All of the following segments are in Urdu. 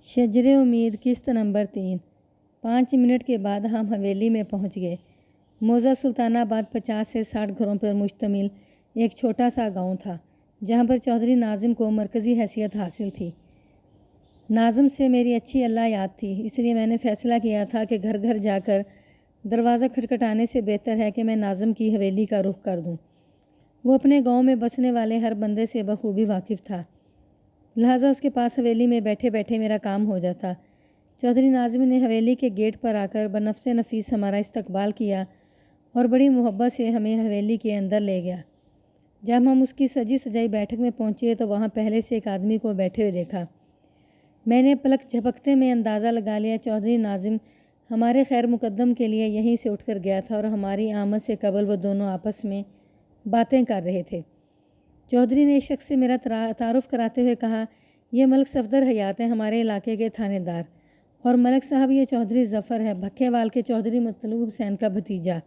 شجر امید قسط نمبر 3۔ 5 منٹ کے بعد ہم حویلی میں پہنچ گئے۔ موزہ سلطان آباد 50 سے 60 گھروں پر مشتمل ایک چھوٹا سا گاؤں تھا، جہاں پر چودھری ناظم کو مرکزی حیثیت حاصل تھی۔ ناظم سے میری اچھی اللہ یاد تھی، اس لیے میں نے فیصلہ کیا تھا کہ گھر گھر جا کر دروازہ کھٹکھٹانے سے بہتر ہے کہ میں ناظم کی حویلی کا رخ کر دوں۔ وہ اپنے گاؤں میں بسنے والے ہر بندے سے بخوبی واقف تھا، لہٰذا اس کے پاس حویلی میں بیٹھے بیٹھے میرا کام ہو جاتا۔ چودھری ناظم نے حویلی کے گیٹ پر آ کر بنفس نفیس ہمارا استقبال کیا اور بڑی محبت سے ہمیں حویلی کے اندر لے گیا۔ جب ہم اس کی سجی سجائی بیٹھک میں پہنچے تو وہاں پہلے سے ایک آدمی کو بیٹھے ہوئے دیکھا۔ میں نے پلک جھپکتے میں اندازہ لگا لیا چودھری ناظم ہمارے خیر مقدم کے لیے یہیں سے اٹھ کر گیا تھا اور ہماری آمد سے قبل وہ دونوں آپس میں باتیں کر رہے تھے۔ چودھری نے اس شخص سے میرا تعارف کراتے ہوئے کہا، یہ ملک صفدر حیات ہیں، ہمارے علاقے کے تھانے دار، اور ملک صاحب یہ چودھری ظفر ہے، بھکھے وال کے چودھری مطلوب حسین کا بھتیجا۔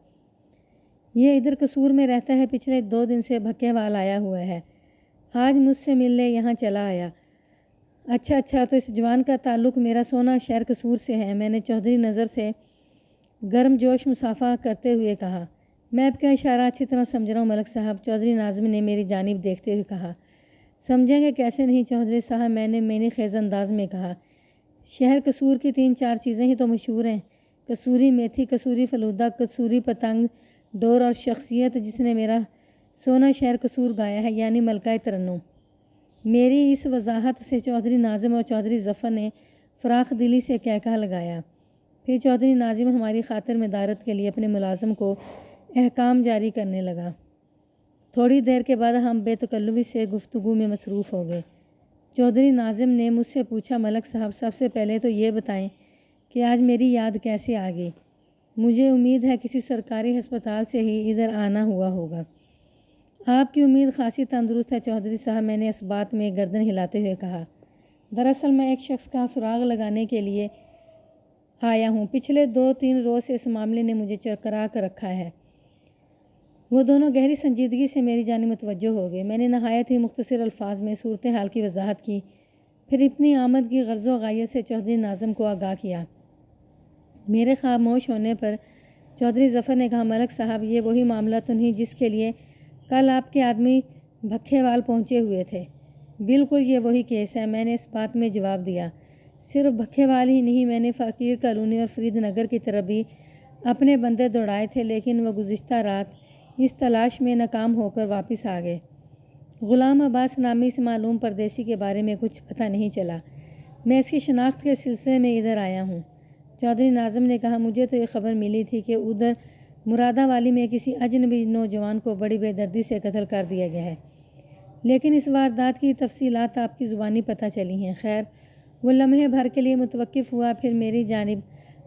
یہ ادھر قصور میں رہتا ہے، پچھلے 2 دن سے بھکھے وال آیا ہوا ہے، آج مجھ سے ملنے یہاں چلا آیا۔ اچھا تو اس جوان کا تعلق میرا سونا شہر قصور سے ہے، میں نے چودھری نظر سے گرم جوش مصافحہ کرتے ہوئے کہا۔ میں آپ کا اشارہ اچھی طرح سمجھ رہا ہوں ملک صاحب، چودھری ناظم نے میری جانب دیکھتے ہوئے کہا۔ سمجھیں گے کیسے نہیں چودھری صاحب، میں نے مینی خیز انداز میں کہا۔ شہر قصور کی 3-4 چیزیں ہی تو مشہور ہیں، کسوری میتھی، کسوری فلودہ، کسوری پتنگ ڈور اور شخصیت جس نے میرا سونا شہر قصور گایا ہے، یعنی ملکہ ترنم۔ میری اس وضاحت سے چودھری ناظم اور چودھری ظفر نے فراخ دلی سے کہکہا لگایا۔ پھر چودھری ناظم ہماری خاطر مدارت کے لیے اپنے ملازم کو احکام جاری کرنے لگا۔ تھوڑی دیر کے بعد ہم بے تکلفی سے گفتگو میں مصروف ہو گئے۔ چودھری ناظم نے مجھ سے پوچھا، ملک صاحب سب سے پہلے تو یہ بتائیں کہ آج میری یاد کیسے آ گئی؟ مجھے امید ہے کسی سرکاری ہسپتال سے ہی ادھر آنا ہوا ہوگا۔ آپ کی امید خاصی تندرست ہے چودھری صاحب، میں نے اس بات میں گردن ہلاتے ہوئے کہا۔ دراصل میں ایک شخص کا سراغ لگانے کے لیے آیا ہوں، پچھلے 2-3 روز سے اس معاملے نے مجھے چرکرا کر رکھا ہے۔ وہ دونوں گہری سنجیدگی سے میری جانب متوجہ ہو گئے۔ میں نے نہایت ہی مختصر الفاظ میں صورتحال کی وضاحت کی، پھر اپنی آمد کی غرض و غایت سے چودھری ناظم کو آگاہ کیا۔ میرے خاموش ہونے پر چودھری ظفر نے کہا، ملک صاحب یہ وہی معاملہ تو نہیں جس کے لیے کل آپ کے آدمی بھکھے وال پہنچے ہوئے تھے؟ بالکل یہ وہی کیس ہے، میں نے اس بات میں جواب دیا۔ صرف بھکھے وال ہی نہیں، میں نے فقیر کالونی اور فرید نگر کی طرف بھی اپنے بندے دوڑائے تھے، لیکن وہ گزشتہ رات اس تلاش میں ناکام ہو کر واپس آ گئے۔ غلام عباس نامی اس معلوم پردیسی کے بارے میں کچھ پتہ نہیں چلا، میں اس کی شناخت کے سلسلے میں ادھر آیا ہوں۔ چودھری ناظم نے کہا، مجھے تو یہ خبر ملی تھی کہ ادھر مرادہ والی میں کسی اجنبی نوجوان کو بڑی بے دردی سے قتل کر دیا گیا ہے، لیکن اس واردات کی تفصیلات آپ کی زبانی پتہ چلی ہیں۔ خیر، وہ لمحے بھر کے لیے متوقف ہوا، پھر میری جانب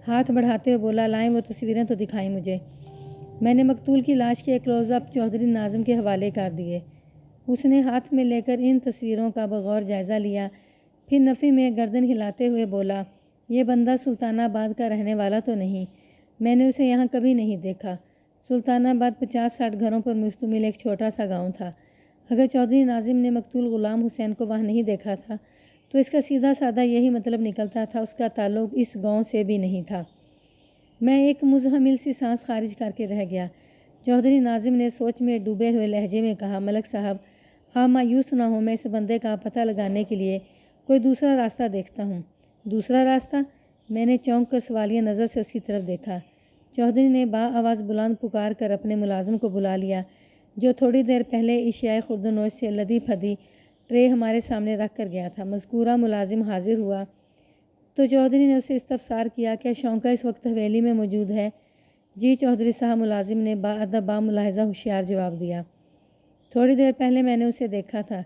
ہاتھ بڑھاتے ہوئے بولا، لائیں وہ تصویریں تو دکھائیں مجھے۔ میں نے مقتول کی لاش کے کلوز اپ چودھری ناظم کے حوالے کر دیے۔ اس نے ہاتھ میں لے کر ان تصویروں کا بغور جائزہ لیا، پھر نفی میں گردن ہلاتے ہوئے بولا، یہ بندہ سلطان آباد کا رہنے والا تو نہیں، میں نے اسے یہاں کبھی نہیں دیکھا۔ سلطان آباد 50-60 گھروں پر مشتمل ایک چھوٹا سا گاؤں تھا۔ اگر چودھری ناظم نے مقتول غلام حسین کو وہاں نہیں دیکھا تھا تو اس کا سیدھا سادہ یہی مطلب نکلتا تھا اس کا تعلق اس گاؤں سے بھی نہیں تھا۔ میں ایک مزمل سی سانس خارج کر کے رہ گیا۔ چودھری ناظم نے سوچ میں ڈوبے ہوئے لہجے میں کہا، ملک صاحب آپ مایوس نہ ہوں، میں اس بندے کا پتہ لگانے کے لیے کوئی دوسرا راستہ دیکھتا ہوں۔ دوسرا راستہ؟ میں نے چونک کر سوالیہ نظر سے اس کی طرف دیکھا۔ چودھری نے آواز بلند پکار کر اپنے ملازم کو بلا لیا، جو تھوڑی دیر پہلے اشیائے خورد و نوش سے لدی پھدی ٹرے ہمارے سامنے رکھ کر گیا تھا۔ مذکورہ ملازم حاضر ہوا تو چودھری نے اسے استفسار کیا، کیا شونکا اس وقت حویلی میں موجود ہے؟ جی چودھری صاحب، ملازم نے باادب باملاحظہ ہوشیار جواب دیا۔ تھوڑی دیر پہلے میں نے اسے دیکھا تھا۔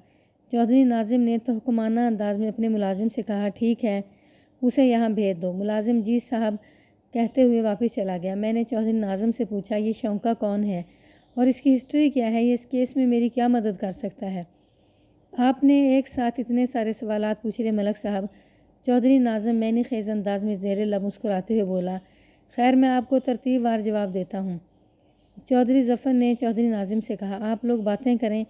چودھری ناظم نے تحکمانہ انداز میں اپنے ملازم سے کہا، ٹھیک ہے اسے یہاں بھیج دو۔ ملازم جی صاحب کہتے ہوئے واپس چلا گیا۔ میں نے چودھری ناظم سے پوچھا، یہ شونکا کون ہے اور اس کی ہسٹری کیا ہے؟ یہ اس کیس میں میری کیا مدد کر سکتا ہے؟ آپ نے ایک ساتھ اتنے سارے سوالات پوچھ لے ملک صاحب، چودھری ناظم مینی خیز انداز میں زیر لب مسکراتے ہوئے بولا۔ خیر میں آپ کو ترتیب وار جواب دیتا ہوں۔ چودھری ظفر نے چودھری ناظم سے کہا، آپ لوگ باتیں کریں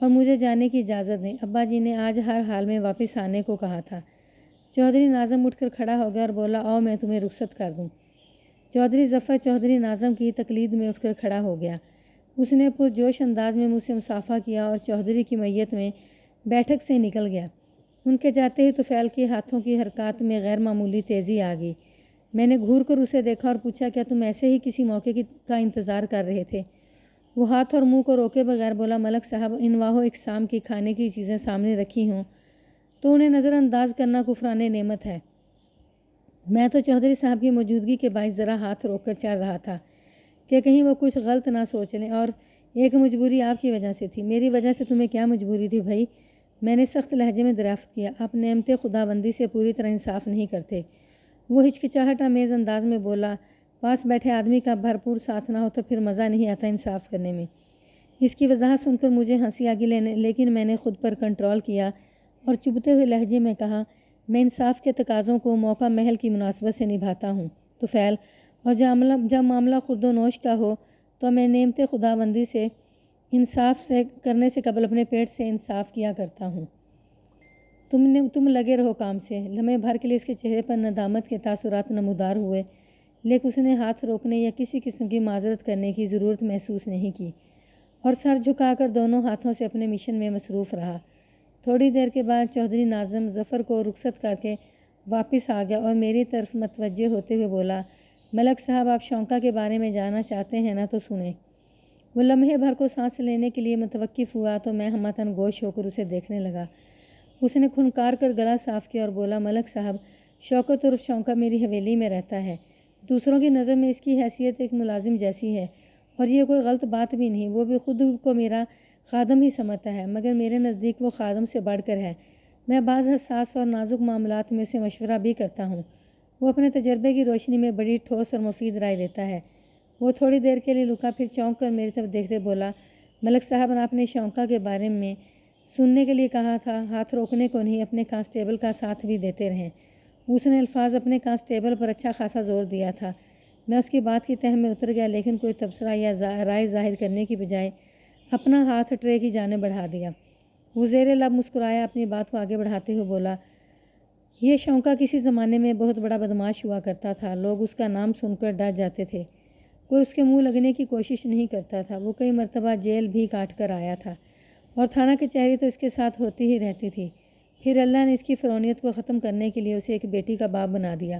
اور مجھے جانے کی اجازت دیں، ابا جی نے آج ہر حال میں واپس آنے کو کہا تھا۔ چودھری ناظم اٹھ کر کھڑا ہو گیا اور بولا آؤ میں تمہیں رخصت کر دوں۔ چودھری ظفر چودھری ناظم کی تقلید میں اٹھ کر کھڑا ہو گیا۔ اس نے پرجوش انداز میں مجھ سے مصافحہ کیا اور چودھری کی میت میں بیٹھک سے نکل گیا۔ ان کے جاتے ہی طفیل کے ہاتھوں کی حرکات میں غیر معمولی تیزی آ گئی۔ میں نے گھور کر اسے دیکھا اور پوچھا کیا تم ایسے ہی کسی موقع کا انتظار کر رہے تھے؟ وہ ہاتھ اور منہ کو روکے بغیر بولا ملک صاحب ان واہ اقسام کی کھانے کی چیزیں سامنے رکھی ہوں تو انہیں نظر انداز کرنا کفران نعمت ہے۔ میں تو چودھری صاحب کی موجودگی کے باعث ذرا ہاتھ روک کر چل رہا تھا کہ کہیں وہ کچھ غلط نہ سوچ لیں، اور ایک مجبوری آپ کی وجہ سے تھی۔ میری وجہ سے تمہیں کیا مجبوری تھی بھائی؟ میں نے سخت لہجے میں دریافت کیا۔ آپ نعمت خدا بندی سے پوری طرح انصاف نہیں کرتے۔ وہ ہچکچاہٹ آمیز انداز میں بولا پاس بیٹھے آدمی کا بھرپور ساتھ نہ ہو تو پھر مزہ نہیں آتا انصاف کرنے میں۔ اس کی وضاحت سن کر مجھے ہنسی آگی لیکن میں نے خود پر کنٹرول کیا اور چبھتے ہوئے لہجے میں کہا میں انصاف کے تقاضوں کو موقع محل کی مناسبت سے نبھاتا ہوں طفیل، اور جب معاملہ خرد و نوش کا ہو تو میں نعمت خدا بندی سے انصاف کرنے سے قبل اپنے پیٹ سے انصاف کیا کرتا ہوں۔ تم لگے رہو کام سے۔ لمحے بھر کے لیے اس کے چہرے پر ندامت کے تاثرات نمودار ہوئے، لیکن اس نے ہاتھ روکنے یا کسی قسم کی معذرت کرنے کی ضرورت محسوس نہیں کی اور سر جھکا کر دونوں ہاتھوں سے اپنے مشن میں مصروف رہا۔ تھوڑی دیر کے بعد چودھری ناظم ظفر کو رخصت کر کے واپس آ گیا اور میری طرف متوجہ ہوتے ہوئے بولا ملک صاحب آپ شونکا کے بارے میں جاننا چاہتے ہیں نا تو سنیں۔ وہ لمحے بھر کو سانس لینے کے لیے متوقف ہوا تو میں ہمتن گوش ہو کر اسے دیکھنے لگا۔ اس نے کھنکار کر گلا صاف کیا اور بولا ملک صاحب شوکت عرف شونکا میری حویلی میں رہتا ہے۔ دوسروں کی نظر میں اس کی حیثیت ایک ملازم جیسی ہے اور یہ کوئی غلط بات بھی نہیں۔ وہ بھی خود کو میرا خادم ہی سمجھتا ہے، مگر میرے نزدیک وہ خادم سے بڑھ کر ہے۔ میں بعض حساس اور نازک معاملات میں اسے مشورہ بھی کرتا ہوں۔ وہ اپنے تجربے کی روشنی میں بڑی ٹھوس اور مفید رائے دیتا ہے۔ وہ تھوڑی دیر کے لیے رکا، پھر چونک کر میری طرف دیکھتے بولا ملک صاحب آپ نے شونکا کے بارے میں سننے کے لیے کہا تھا، ہاتھ روکنے کو نہیں، اپنے کانسٹیبل کا ساتھ بھی دیتے رہیں۔ اس نے الفاظ اپنے کانسٹیبل پر اچھا خاصا زور دیا تھا۔ میں اس کی بات کی تہہ میں اتر گیا، لیکن کوئی تبصرہ یا رائے ظاہر کرنے کی بجائے اپنا ہاتھ ٹرے کی جانب بڑھا دیا۔ وہ زیر لب مسکرایا، اپنی بات کو آگے بڑھاتے ہوئے بولا یہ شونکا کسی زمانے میں بہت بڑا بدماش ہوا کرتا تھا۔ لوگ اس کا نام سن کر ڈر جاتے تھے۔ کوئی اس کے منہ لگنے کی کوشش نہیں کرتا تھا۔ وہ کئی مرتبہ جیل بھی کاٹ کر آیا تھا اور تھانہ کچہری تو اس کے ساتھ ہوتی ہی رہتی تھی۔ پھر اللہ نے اس کی فرونیت کو ختم کرنے کے لیے اسے ایک بیٹی کا باپ بنا دیا۔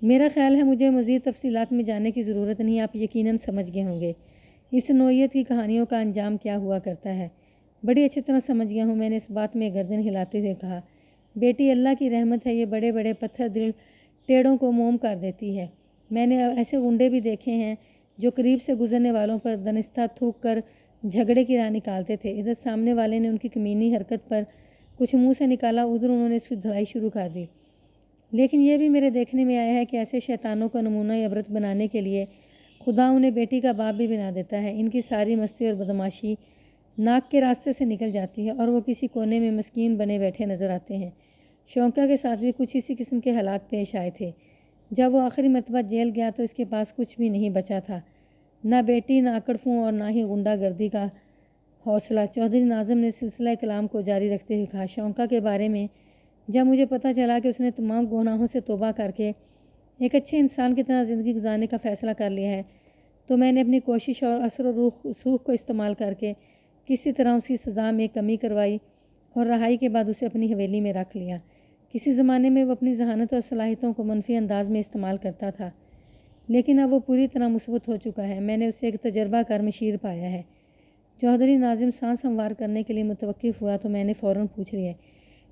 میرا خیال ہے مجھے مزید تفصیلات میں جاننے کی ضرورت نہیں، آپ یقیناً سمجھ گئے ہوں گے اس نوعیت کی کہانیوں کا انجام کیا ہوا کرتا ہے۔ بڑی اچھی طرح سمجھ گیا ہوں، میں نے اس بات میں گردن ہلاتے ہوئے کہا۔ بیٹی اللہ کی رحمت ہے، یہ بڑے بڑے پتھر دل ٹیڑوں کو موم کر دیتی ہے۔ میں نے ایسے غنڈے بھی دیکھے ہیں جو قریب سے گزرنے والوں پر دنستہ تھوک کر جھگڑے کی راہ نکالتے تھے۔ ادھر سامنے والے نے ان کی کمینی حرکت پر کچھ منہ سے نکالا، ادھر انہوں نے اس کی دھلائی شروع کر دی۔ لیکن یہ بھی میرے دیکھنے میں آیا ہے کہ ایسے شیطانوں کا نمونہ عبرت بنانے کے لیے خدا انہیں بیٹی کا باپ بھی بنا دیتا ہے۔ ان کی ساری مستی اور بدماشی ناک کے راستے سے نکل جاتی ہے اور وہ کسی کونے میں مسکین بنے بیٹھے نظر آتے ہیں۔ شونکا کے ساتھ بھی کچھ اسی قسم کے حالات پیش آئے تھے۔ جب وہ آخری مرتبہ جیل گیا تو اس کے پاس کچھ بھی نہیں بچا تھا، نہ بیٹی، نہ اکڑفوں اور نہ ہی غنڈہ گردی کا حوصلہ۔ چودھری ناظم نے سلسلہ کلام کو جاری رکھتے ہوئے کہا شونکا کے بارے میں جب مجھے پتہ چلا کہ اس نے تمام گناہوں سے توبہ کر کے ایک اچھے انسان کی طرح زندگی گزارنے کا فیصلہ کر لیا ہے تو میں نے اپنی کوشش اور اثر و رسوخ کو استعمال کر کے کسی طرح اس کی سزا میں کمی کروائی اور رہائی کے بعد اسے اپنی حویلی میں رکھ لیا۔ کسی زمانے میں وہ اپنی ذہانت اور صلاحیتوں کو منفی انداز میں استعمال کرتا تھا، لیکن اب وہ پوری طرح مثبت ہو چکا ہے۔ میں نے اسے ایک تجربہ کار مشیر پایا ہے۔ چودھری ناظم سانس ہموار کرنے کے لیے متوقف ہوا تو میں نے فوراً پوچھ لیا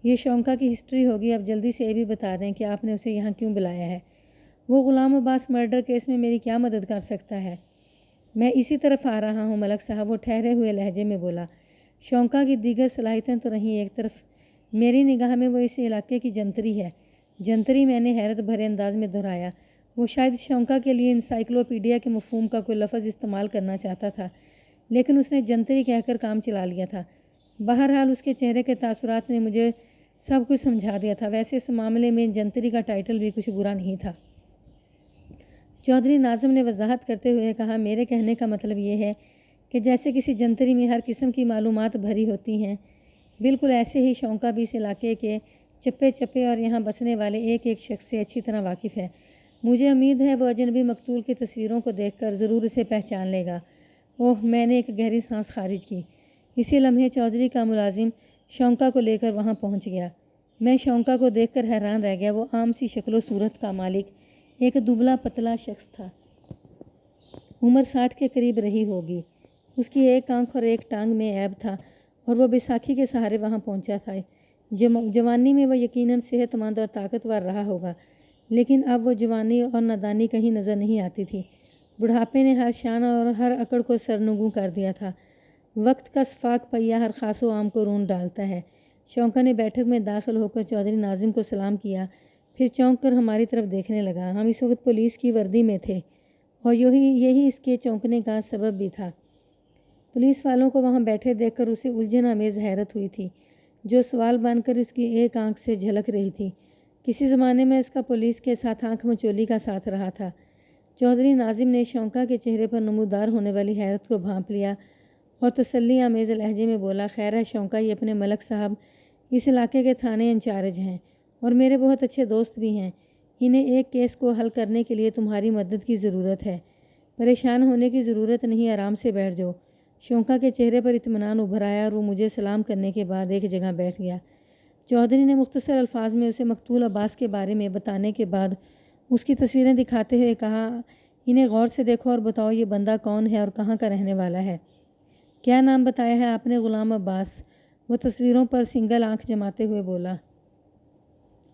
یہ شونکا کی ہسٹری ہوگی، اب جلدی سے یہ بھی بتا دیں کہ آپ نے اسے یہاں کیوں بلایا ہے؟ وہ غلام عباس مرڈر کیس میں میری کیا مدد کر سکتا ہے؟ میں اسی طرف آ رہا ہوں ملک صاحب، وہ ٹھہرے ہوئے لہجے میں بولا۔ شونکا کی دیگر صلاحیتیں تو رہیں ایک طرف، میری نگاہ میں وہ اس علاقے کی جنتری ہے۔ جنتری، میں نے حیرت بھرے انداز میں دہرایا۔ وہ شاید شونکا کے لیے انسائکلوپیڈیا کے مفہوم کا کوئی لفظ استعمال کرنا چاہتا تھا، لیکن اس نے جنتری کہہ کر کام چلا لیا تھا۔ بہرحال اس کے چہرے کے تاثرات نے مجھے سب کچھ سمجھا دیا تھا۔ ویسے اس معاملے میں جنتری کا ٹائٹل بھی کچھ برا نہیں تھا۔ چودھری ناظم نے وضاحت کرتے ہوئے کہا میرے کہنے کا مطلب یہ ہے کہ جیسے کسی جنتری میں ہر قسم کی معلومات بھری ہوتی ہیں، بالکل ایسے ہی شونکا بھی اس علاقے کے چپے چپے اور یہاں بسنے والے ایک ایک شخص سے اچھی طرح واقف ہے۔ مجھے امید ہے وہ اجنبی مقتول کی تصویروں کو دیکھ کر ضرور اسے پہچان لے گا۔ اوہ، میں نے ایک گہری سانس خارج کی۔ اسی لمحے چودھری کا ملازم شونکا کو لے کر وہاں پہنچ گیا۔ میں شونکا کو دیکھ کر حیران رہ گیا۔ وہ عام سی شکل و صورت کا مالک ایک دبلا پتلا شخص تھا۔ عمر 60 کے قریب رہی ہوگی۔ اس کی ایک آنکھ اور ایک ٹانگ میں عیب تھا اور وہ بیساکھی کے سہارے وہاں پہنچا تھا۔ جوانی میں وہ یقیناً صحت مند اور طاقتور رہا ہوگا، لیکن اب وہ جوانی اور نادانی کہیں نظر نہیں آتی تھی۔ بڑھاپے نے ہر شان اور ہر اکڑ کو سرنگوں کر دیا تھا۔ وقت کا صفاق پہیہ ہر خاص و عام کو رونڈ ڈالتا ہے۔ شونکا نے بیٹھک میں داخل ہو کر چودھری ناظم کو سلام کیا، پھر چونک کر ہماری طرف دیکھنے لگا۔ ہم اس وقت پولیس کی وردی میں تھے اور یہی اس کے چونکنے کا سبب بھی تھا۔ پولیس والوں کو وہاں بیٹھے دیکھ کر اسے الجھن آمیز حیرت ہوئی تھی، جو سوال بن کر اس کی ایک آنکھ سے جھلک رہی تھی۔ کسی زمانے میں اس کا پولیس کے ساتھ آنکھ مچولی کا ساتھ رہا تھا۔ چودھری ناظم نے شونکا کے چہرے پر نمودار ہونے والی حیرت کو بھانپ لیا اور تسلی آمیز لہجے میں بولا، خیر ہے شونکا، یہ اپنے ملک صاحب اس علاقے کے تھانے انچارج ہیں اور میرے بہت اچھے دوست بھی ہیں۔ انہیں ایک کیس کو حل کرنے کے لیے تمہاری مدد کی ضرورت ہے۔ پریشان ہونے کی ضرورت نہیں، آرام سے بیٹھ جاؤ۔ شونکا کے چہرے پر اطمینان ابھر آیا اور وہ مجھے سلام کرنے کے بعد ایک جگہ بیٹھ گیا۔ چودھری نے مختصر الفاظ میں اسے مقتول عباس کے بارے میں بتانے کے بعد اس کی تصویریں دکھاتے ہوئے کہا، انہیں غور سے دیکھو اور بتاؤ یہ بندہ کون ہے اور کہاں کا رہنے والا ہے۔ کیا نام بتایا ہے آپ نے؟ غلام عباس، وہ تصویروں پر سنگل آنکھ جماتے ہوئے بولا۔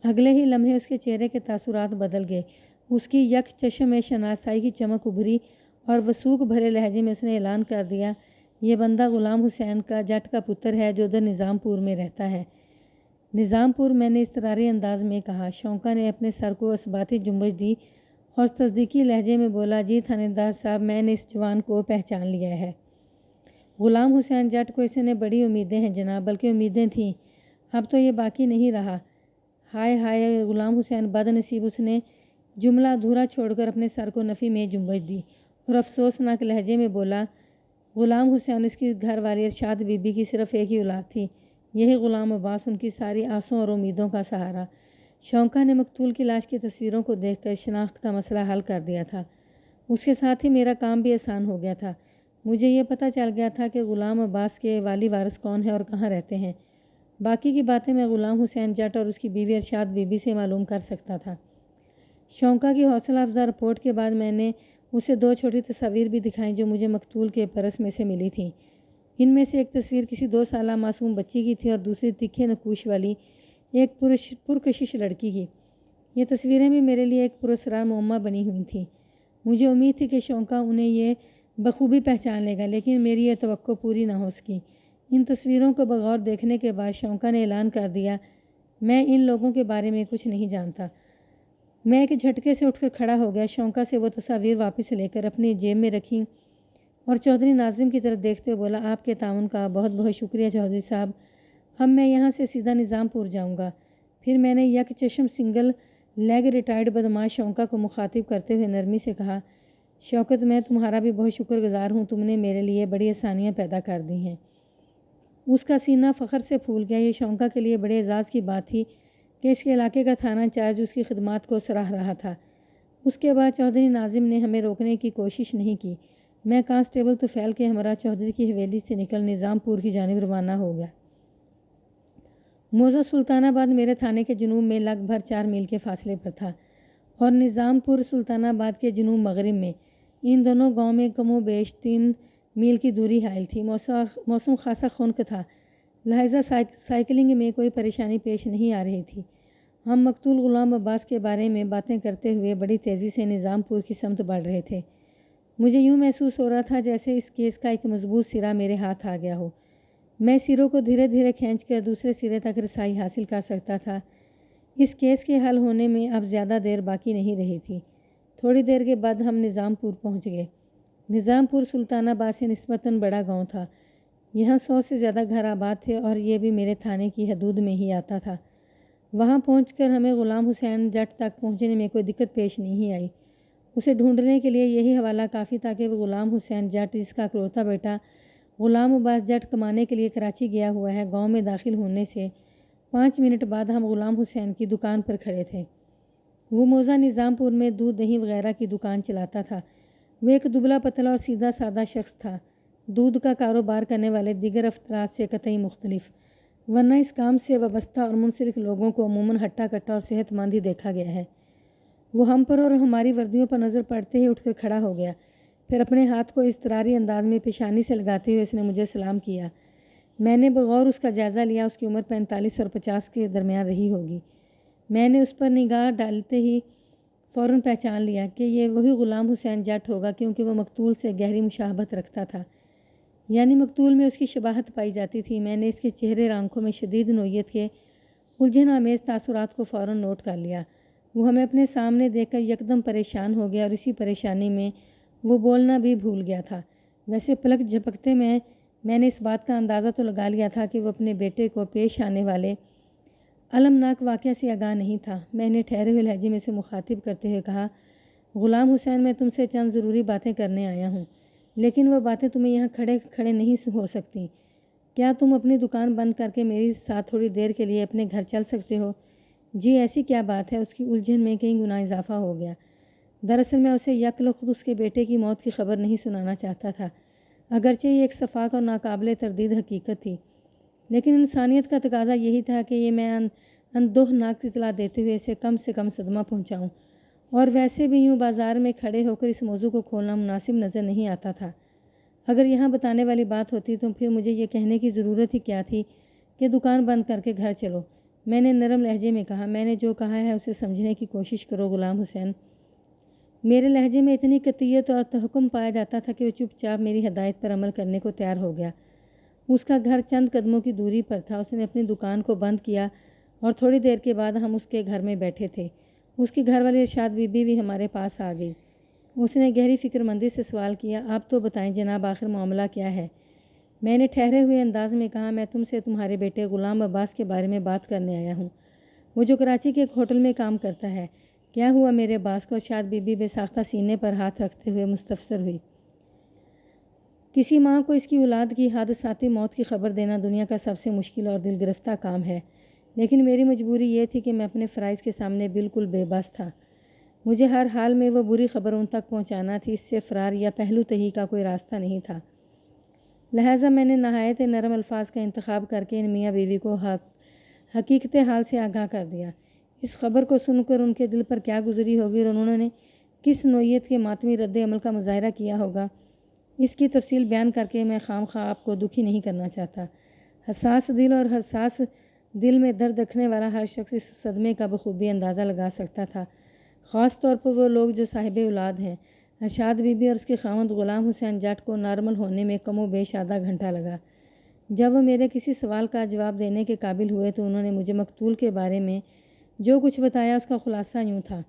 اگلے ہی لمحے اس کے چہرے کے تاثرات بدل گئے۔ اس کی یک چشم میں شناسائی کی چمک ابھری اور وثوق بھرے لہجے میں اس نے اعلان کر دیا، یہ بندہ غلام حسین کا جٹ کا پتر ہے جو ادھر نظام پور میں رہتا ہے۔ نظام پور؟ میں نے اضطراری انداز میں کہا۔ شونکا نے اپنے سر کو اثباتی جنبش دی اور تصدیقی لہجے میں بولا، جی تھانے صاحب، میں نے اس جوان کو پہچان لیا ہے۔ غلام حسین جٹ کو اس نے بڑی امیدیں ہیں جناب، بلکہ امیدیں تھیں، اب تو یہ باقی نہیں رہا۔ ہائے ہائے غلام حسین بد نصیب! اس نے جملہ ادھورا چھوڑ کر اپنے سر کو نفی میں جنبش دی اور افسوسناک لہجے میں بولا، غلام حسین اس کی گھر والی ارشاد بی بی کی صرف ایک ہی اولاد تھی، یہی غلام عباس، ان کی ساری آسوں اور امیدوں کا سہارا۔ شونکا نے مقتول کی لاش کی تصویروں کو دیکھ کر شناخت کا مسئلہ حل کر دیا تھا۔ اس کے ساتھ ہی میرا کام بھی آسان ہو گیا تھا۔ مجھے یہ پتہ چل گیا تھا کہ غلام عباس کے والی وارث کون ہے اور کہاں رہتے ہیں۔ باقی کی باتیں میں غلام حسین جٹ اور اس کی بیوی ارشاد بی بی سے معلوم کر سکتا تھا۔ شونکا کی حوصلہ افزا رپورٹ کے بعد میں نے اسے 2 چھوٹی تصاویر بھی دکھائیں جو مجھے مقتول کے پرس میں سے ملی تھیں۔ ان میں سے ایک تصویر کسی 2 سالہ معصوم بچی کی تھی اور دوسری تیکھے نقوش والی ایک پرکشش لڑکی کی۔ یہ تصویریں بھی میرے لیے ایک پراسرار معمہ بنی ہوئی تھیں۔ مجھے امید تھی کہ شونکا انہیں یہ بخوبی پہچان لے گا، لیکن میری یہ توقع پوری نہ ہو سکی۔ ان تصویروں کو بغور دیکھنے کے بعد شونکا نے اعلان کر دیا، میں ان لوگوں کے بارے میں کچھ نہیں جانتا۔ میں ایک جھٹکے سے اٹھ کر کھڑا ہو گیا، شونکا سے وہ تصاویر واپس لے کر اپنی جیب میں رکھیں اور چودھری ناظم کی طرف دیکھتے ہوئے بولا، آپ کے تعاون کا بہت بہت شکریہ چودھری صاحب، اب میں یہاں سے سیدھا نظام پور جاؤں گا۔ پھر میں نے یک چشم سنگل لیگ ریٹائرڈ بدماش شونکا کو مخاطب کرتے ہوئے نرمی سے کہا، شوکت، میں تمہارا بھی بہت شکر گزار ہوں، تم نے میرے لیے بڑی آسانیاں پیدا کر دی ہیں۔ اس کا سینہ فخر سے پھول گیا۔ یہ شونکا کے لیے بڑے اعزاز کی بات تھی کہ اس کے علاقے کا تھانہ انچارج اس کی خدمات کو سراہ رہا تھا۔ اس کے بعد چودھری ناظم نے ہمیں روکنے کی کوشش نہیں کی۔ میں کانسٹیبل طفیل کے ہمراہ چودھری کی حویلی سے نکل نظام پور کی جانب روانہ ہو گیا۔ موضع سلطان آباد میرے تھانے کے جنوب میں لگ بھگ 4 میل کے فاصلے پر تھا اور نظام پور سلطان آباد کے جنوب مغرب میں۔ ان دونوں گاؤں میں کم و بیش 3 میل کی دوری حائل تھی۔ موسم خاصا خنک تھا، لہذا سائیکلنگ میں کوئی پریشانی پیش نہیں آ رہی تھی۔ ہم مقتول غلام عباس کے بارے میں باتیں کرتے ہوئے بڑی تیزی سے نظام پور کی سمت بڑھ رہے تھے۔ مجھے یوں محسوس ہو رہا تھا جیسے اس کیس کا ایک مضبوط سرا میرے ہاتھ آ گیا ہو۔ میں سروں کو دھیرے دھیرے کھینچ کر دوسرے سرے تک رسائی حاصل کر سکتا تھا۔ اس کیس کے حل ہونے میں اب زیادہ دیر باقی نہیں رہی تھی۔ تھوڑی دیر کے بعد ہم نظام پور پہنچ گئے۔ نظام پور سلطان آباد سے نسبتاً بڑا گاؤں تھا۔ یہاں 100 سے زیادہ گھر آباد تھے اور یہ بھی میرے تھانے کی حدود میں ہی آتا تھا۔ وہاں پہنچ کر ہمیں غلام حسین جٹ تک پہنچنے میں کوئی دقت پیش نہیں آئی۔ اسے ڈھونڈنے کے لیے یہی حوالہ کافی تھا کہ وہ غلام حسین جٹ، جس کا اکلوتا بیٹا غلام عباس جٹ کمانے کے لیے کراچی گیا ہوا ہے، گاؤں میں داخل ہونے سے 5 منٹ بعد ہم غلام حسین کی دکان پر کھڑے تھے۔ وہ موزہ نظام پور میں دودھ دہی وغیرہ کی دکان چلاتا تھا۔ وہ ایک دبلا پتلا اور سیدھا سادہ شخص تھا، دودھ کا کاروبار کرنے والے دیگر افراد سے قطعی مختلف، ورنہ اس کام سے وابستہ اور منسلک لوگوں کو عموماً ہٹا کٹا اور صحت مند ہی دیکھا گیا ہے۔ وہ ہم پر اور ہماری وردیوں پر نظر پڑتے ہی اٹھ کر کھڑا ہو گیا، پھر اپنے ہاتھ کو اضطراری انداز میں پیشانی سے لگاتے ہوئے اس نے مجھے سلام کیا۔ میں نے بغور اس کا جائزہ لیا۔ اس کی عمر 45 اور 50 کے درمیان رہی ہوگی۔ میں نے اس پر نگاہ ڈالتے ہی فوراً پہچان لیا کہ یہ وہی غلام حسین جٹ ہوگا، کیونکہ وہ مقتول سے گہری مشابہت رکھتا تھا، یعنی مقتول میں اس کی شباہت پائی جاتی تھی۔ میں نے اس کے چہرے اور آنکھوں میں شدید نوعیت کے الجھن آمیز تاثرات کو فوراً نوٹ کر لیا۔ وہ ہمیں اپنے سامنے دیکھ کر یکدم پریشان ہو گیا اور اسی پریشانی میں وہ بولنا بھی بھول گیا تھا۔ ویسے پلک جھپکتے میں نے اس بات کا اندازہ تو لگا لیا تھا کہ وہ اپنے بیٹے کو پیش آنے والے المناک واقعہ سے آگاہ نہیں تھا۔ میں نے ٹھہرے ہوئے لہجے میں اسے مخاطب کرتے ہوئے کہا، غلام حسین، میں تم سے چند ضروری باتیں کرنے آیا ہوں، لیکن وہ باتیں تمہیں یہاں کھڑے کھڑے نہیں ہو سکتی۔ کیا تم اپنی دکان بند کر کے میری ساتھ تھوڑی دیر کے لیے اپنے گھر چل سکتے ہو؟ جی ایسی کیا بات ہے؟ اس کی الجھن میں کئی گنا اضافہ ہو گیا۔ دراصل میں اسے یکلخت اس کے بیٹے کی موت کی خبر نہیں سنانا چاہتا تھا، اگرچہ یہ ایک شفاف اور ناقابل تردید حقیقت تھی، لیکن انسانیت کا تقاضا یہی تھا کہ یہ میں اندوہناک اطلاع دیتے ہوئے اسے کم سے کم صدمہ پہنچاؤں، اور ویسے بھی یوں بازار میں کھڑے ہو کر اس موضوع کو کھولنا مناسب نظر نہیں آتا تھا۔ اگر یہاں بتانے والی بات ہوتی تو پھر مجھے یہ کہنے کی ضرورت ہی کیا تھی کہ دکان بند کر کے گھر چلو۔ میں نے نرم لہجے میں کہا، میں نے جو کہا ہے اسے سمجھنے کی کوشش کرو غلام حسین۔ میرے لہجے میں اتنی قطعیت اور تحکم پایا جاتا تھا کہ وہ چپ چاپ میری ہدایت پر عمل کرنے کو تیار ہو گیا۔ اس کا گھر چند قدموں کی دوری پر تھا۔ اس نے اپنی دکان کو بند کیا اور تھوڑی دیر کے بعد ہم اس کے گھر میں بیٹھے تھے۔ اس کی گھر والی ارشاد بی بی بھی ہمارے پاس آ گئی۔ اس نے گہری فکر مندی سے سوال کیا، آپ تو بتائیں جناب، آخر معاملہ کیا ہے؟ میں نے ٹھہرے ہوئے انداز میں کہا، میں تم سے تمہارے بیٹے غلام عباس کے بارے میں بات کرنے آیا ہوں، وہ جو کراچی کے ایک ہوٹل میں کام کرتا ہے۔ کیا ہوا میرے باس کو؟ ارشاد بی بی بے ساختہ سینے پر ہاتھ رکھتے ہوئے مستفسر ہوئی۔ کسی ماں کو اس کی اولاد کی حادثاتی موت کی خبر دینا دنیا کا سب سے مشکل اور دل گرفتہ کام ہے، لیکن میری مجبوری یہ تھی کہ میں اپنے فرائض کے سامنے بالکل بے بس تھا۔ مجھے ہر حال میں وہ بری خبر ان تک پہنچانا تھی، اس سے فرار یا پہلو تہی کا کوئی راستہ نہیں تھا۔ لہٰذا میں نے نہایت نرم الفاظ کا انتخاب کر کے ان میاں بیوی کو حقیقت حال سے آگاہ کر دیا۔ اس خبر کو سن کر ان کے دل پر کیا گزری ہوگی اور انہوں نے کس نوعیت کے ماتمی رد عمل کا مظاہرہ کیا ہوگا، اس کی تفصیل بیان کر کے میں خام خواہ آپ کو دکھی نہیں کرنا چاہتا۔ حساس دل میں درد رکھنے والا ہر شخص اس صدمے کا بخوبی اندازہ لگا سکتا تھا، خاص طور پر وہ لوگ جو صاحب اولاد ہیں۔ ارشاد بی بی اور اس کے خاوند غلام حسین جٹ کو نارمل ہونے میں کم و بیش آدھا گھنٹہ لگا۔ جب وہ میرے کسی سوال کا جواب دینے کے قابل ہوئے تو انہوں نے مجھے مقتول کے بارے میں جو کچھ بتایا اس کا خلاصہ یوں تھا۔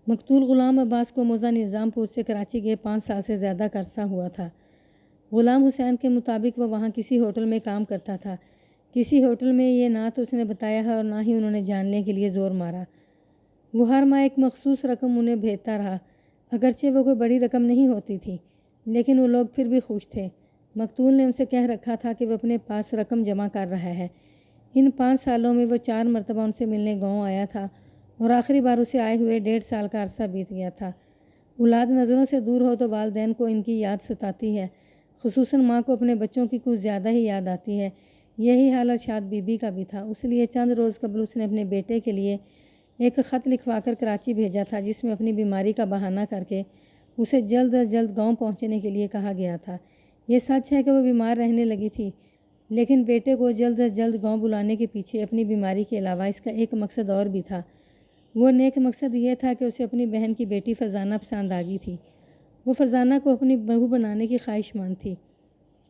مقتول غلام عباس کو موزہ نظام پور سے کراچی گئے 5 سال سے زیادہ کا عرصہ ہوا تھا۔ غلام حسین کے مطابق وہ وہاں کسی ہوٹل میں کام کرتا تھا۔ کسی ہوٹل میں یہ نہ تو اس نے بتایا ہے اور نہ ہی انہوں نے جاننے کے لیے زور مارا۔ وہ ہر ماہ ایک مخصوص رقم انہیں بھیجتا رہا، اگرچہ وہ کوئی بڑی رقم نہیں ہوتی تھی، لیکن وہ لوگ پھر بھی خوش تھے۔ مقتول نے ان سے کہہ رکھا تھا کہ وہ اپنے پاس رقم جمع کر رہا ہے۔ ان 5 سالوں میں وہ 4 مرتبہ ان سے ملنے گاؤں آیا تھا اور آخری بار اسے آئے ہوئے 1.5 سال کا عرصہ بیت گیا تھا۔ اولاد نظروں سے دور ہو تو والدین کو ان کی یاد ستاتی ہے، خصوصاً ماں کو اپنے بچوں کی کچھ زیادہ ہی یاد آتی ہے۔ یہی حال ارشاد بی بی کا بھی تھا، اس لیے چند روز قبل اس نے اپنے بیٹے کے لیے ایک خط لکھوا کر کراچی بھیجا تھا، جس میں اپنی بیماری کا بہانہ کر کے اسے جلد از جلد گاؤں پہنچنے کے لیے کہا گیا تھا۔ یہ سچ ہے کہ وہ بیمار رہنے لگی تھی، لیکن بیٹے کو جلد از جلد گاؤں بلانے کے پیچھے اپنی بیماری کے علاوہ اس کا ایک مقصد اور بھی تھا۔ وہ نیک مقصد یہ تھا کہ اسے اپنی بہن کی بیٹی فرزانہ پسند آ گئی تھی۔ وہ فرزانہ کو اپنی بہو بنانے کی خواہش مند تھی۔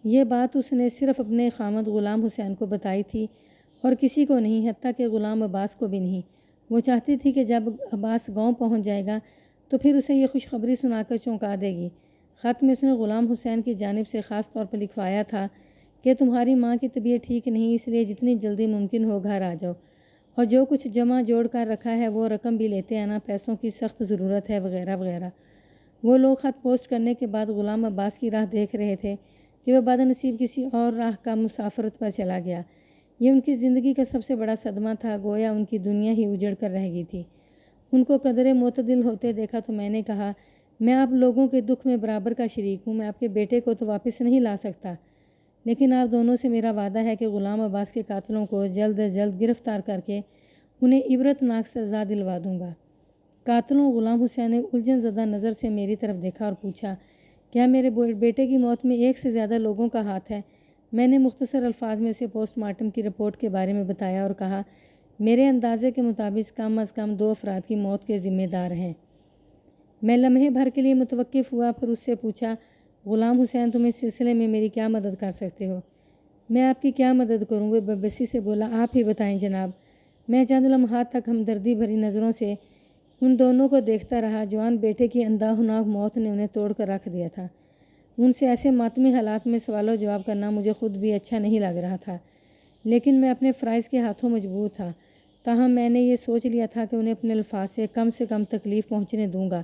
یہ بات اس نے صرف اپنے خاوند غلام حسین کو بتائی تھی اور کسی کو نہیں، حتیٰ کہ غلام عباس کو بھی نہیں۔ وہ چاہتی تھی کہ جب عباس گاؤں پہنچ جائے گا تو پھر اسے یہ خوشخبری سنا کر چونکا دے گی۔ خط میں اس نے غلام حسین کی جانب سے خاص طور پر لکھوایا تھا کہ تمہاری ماں کی طبیعت ٹھیک نہیں، اس لیے جتنی جلدی ممکن ہو گھر آ جاؤ، اور جو کچھ جمع جوڑ کر رکھا ہے وہ رقم بھی لیتے آنا، پیسوں کی سخت ضرورت ہے، وغیرہ وغیرہ۔ وہ لوگ خط پوسٹ کرنے کے بعد غلام عباس کی راہ دیکھ رہے تھے کہ وہ بد نصیب کسی اور راہ کا مسافرت پر چلا گیا۔ یہ ان کی زندگی کا سب سے بڑا صدمہ تھا، گویا ان کی دنیا ہی اجڑ کر رہ گئی تھی۔ ان کو قدرے معتدل ہوتے دیکھا تو میں نے کہا، میں آپ لوگوں کے دکھ میں برابر کا شریک ہوں، میں آپ کے بیٹے کو تو واپس نہیں لا سکتا، لیکن آپ دونوں سے میرا وعدہ ہے کہ غلام عباس کے قاتلوں کو جلد از جلد گرفتار کر کے انہیں عبرت ناک سزا دلوا دوں گا۔ قاتلوں غلام حسین نے الجھن زدہ نظر سے میری طرف دیکھا اور پوچھا، کیا میرے بیٹے کی موت میں ایک سے زیادہ لوگوں کا ہاتھ ہے؟ میں نے مختصر الفاظ میں اسے پوسٹ مارٹم کی رپورٹ کے بارے میں بتایا اور کہا، میرے اندازے کے مطابق کم از کم 2 افراد کی موت کے ذمہ دار ہیں۔ میں لمحے بھر کے لیے متوقف ہوا، پھر اس سے پوچھا، غلام حسین تم اس سلسلے میں میری کیا مدد کر سکتے ہو؟ میں آپ کی کیا مدد کروں؟ وہ بے بسی سے بولا، آپ ہی بتائیں جناب۔ میں چند لمحات تک ہمدردی بھری نظروں سے ان دونوں کو دیکھتا رہا۔ جوان بیٹے کی انداہناک موت نے انہیں توڑ کر رکھ دیا تھا۔ ان سے ایسے ماتمی حالات میں سوال و جواب کرنا مجھے خود بھی اچھا نہیں لگ رہا تھا، لیکن میں اپنے فرائض کے ہاتھوں مجبور تھا۔ تاہم میں نے یہ سوچ لیا تھا کہ انہیں اپنے الفاظ سے کم تکلیف پہنچنے دوں گا۔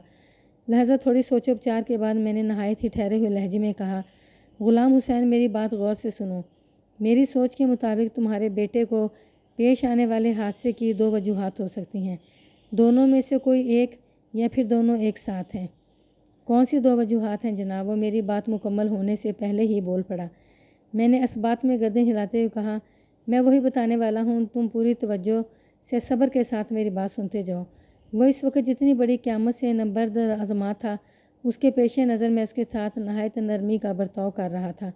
لہذا تھوڑی سوچ و بچار کے بعد میں نے نہایت ہی ٹھہرے ہوئے لہجے میں کہا، غلام حسین میری بات غور سے سنو۔ میری سوچ کے مطابق تمہارے بیٹے کو پیش آنے والے حادثے کی 2 وجوہات ہو سکتی ہیں، دونوں میں سے کوئی ایک یا پھر دونوں ایک ساتھ ہیں۔ کون سی 2 وجوہات ہیں جناب؟ وہ میری بات مکمل ہونے سے پہلے ہی بول پڑا۔ میں نے اسبات میں گردن ہلاتے ہوئے کہا، میں وہی بتانے والا ہوں، تم پوری توجہ سے صبر کے ساتھ میری بات سنتے جاؤ۔ وہ اس وقت جتنی بڑی قیامت سے نبرد عظمت تھا، اس کے پیش نظر میں اس کے ساتھ نہایت نرمی کا برتاؤ کر رہا تھا،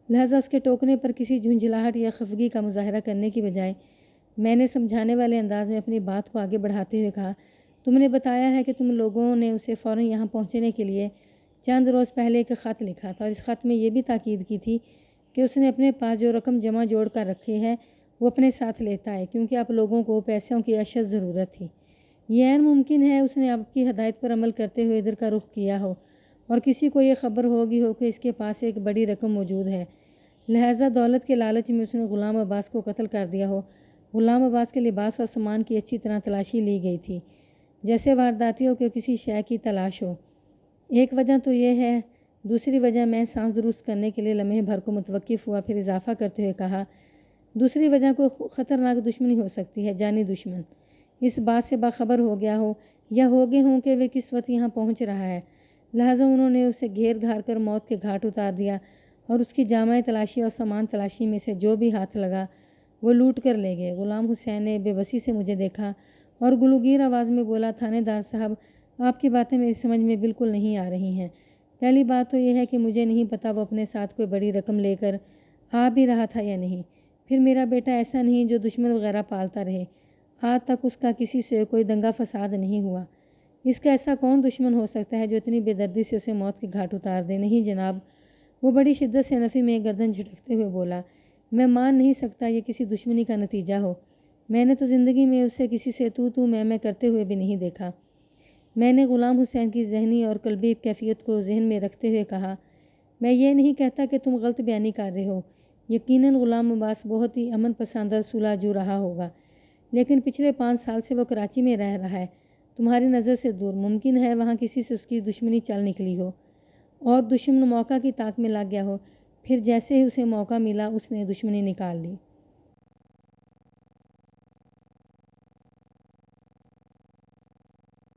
لہذا اس کے ٹوکنے پر کسی جھنجھلاہٹ یا خفگی کا مظاہرہ کرنے کی بجائے میں نے سمجھانے والے انداز میں اپنی بات کو آگے بڑھاتے ہوئے کہا، تم نے بتایا ہے کہ تم لوگوں نے اسے فوراً یہاں پہنچنے کے لیے چند روز پہلے ایک خط لکھا تھا، اور اس خط میں یہ بھی تاکید کی تھی کہ اس نے اپنے پاس جو رقم جمع جوڑ کر رکھی ہے وہ اپنے ساتھ لیتا ہے، کیونکہ آپ لوگوں کو پیسوں کی اشد ضرورت تھی۔ یہ عین ممکن ہے اس نے آپ کی ہدایت پر عمل کرتے ہوئے ادھر کا رخ کیا ہو اور کسی کو یہ خبر ہوگی ہو کہ اس کے پاس ایک بڑی رقم موجود ہے، لہذا دولت کے لالچ میں اس نے غلام عباس کو قتل کر دیا ہو۔ غلام عباس کے لباس اور سامان کی اچھی طرح تلاشی لی گئی تھی، جیسے وارداتیوں کے کسی شے کی تلاش ہو۔ ایک وجہ تو یہ ہے، دوسری وجہ میں سانس درست کرنے کے لیے لمحے بھر کو متوقف ہوا، پھر اضافہ کرتے ہوئے کہا، دوسری وجہ کوئی خطرناک دشمنی ہو سکتی ہے، جانی دشمن اس بات سے باخبر ہو گیا ہو یا ہو گئے ہوں کہ وہ کس وقت یہاں پہنچ رہا ہے، لہٰذا انہوں نے اسے گھیر گھار کر موت کے گھاٹ اتار دیا اور اس کی جامع تلاشی اور سامان تلاشی میں سے جو بھی ہاتھ لگا وہ لوٹ کر لے گئے۔ غلام حسین نے بے بسی سے مجھے دیکھا اور گلوگیر آواز میں بولا، تھانے دار صاحب، آپ کی باتیں میری سمجھ میں بالکل نہیں آ رہی ہیں۔ پہلی بات تو یہ ہے کہ مجھے نہیں پتہ وہ اپنے ساتھ کوئی بڑی رقم لے کر آ بھی رہا تھا یا نہیں۔ پھر میرا بیٹا ایسا نہیں جو دشمن وغیرہ پالتا رہے، آج تک اس کا کسی سے کوئی دنگا فساد نہیں ہوا۔ اس کا ایسا کون دشمن ہو سکتا ہے جو اتنی بے دردی سے اسے موت کے گھاٹ اتار دے؟ نہیں جناب، وہ بڑی شدت سے نفی میں گردن جھٹکتے ہوئے بولا، میں مان نہیں سکتا یہ کسی دشمنی کا نتیجہ ہو۔ میں نے تو زندگی میں اسے کسی سے تو میں کرتے ہوئے بھی نہیں دیکھا۔ میں نے غلام حسین کی ذہنی اور قلبی کیفیت کو ذہن میں رکھتے ہوئے کہا، میں یہ نہیں کہتا کہ تم غلط بیانی کر رہے ہو، یقیناً غلام عباس بہت ہی امن پسند اور صلح جو رہا ہوگا، لیکن پچھلے 5 سال سے وہ کراچی میں رہ رہا ہے، تمہاری نظر سے دور۔ ممکن ہے وہاں کسی سے اس کی دشمنی چل نکلی ہو اور دشمن موقع کی طاق میں لگ گیا ہو، پھر جیسے ہی اسے موقع ملا اس نے دشمنی نکال لی۔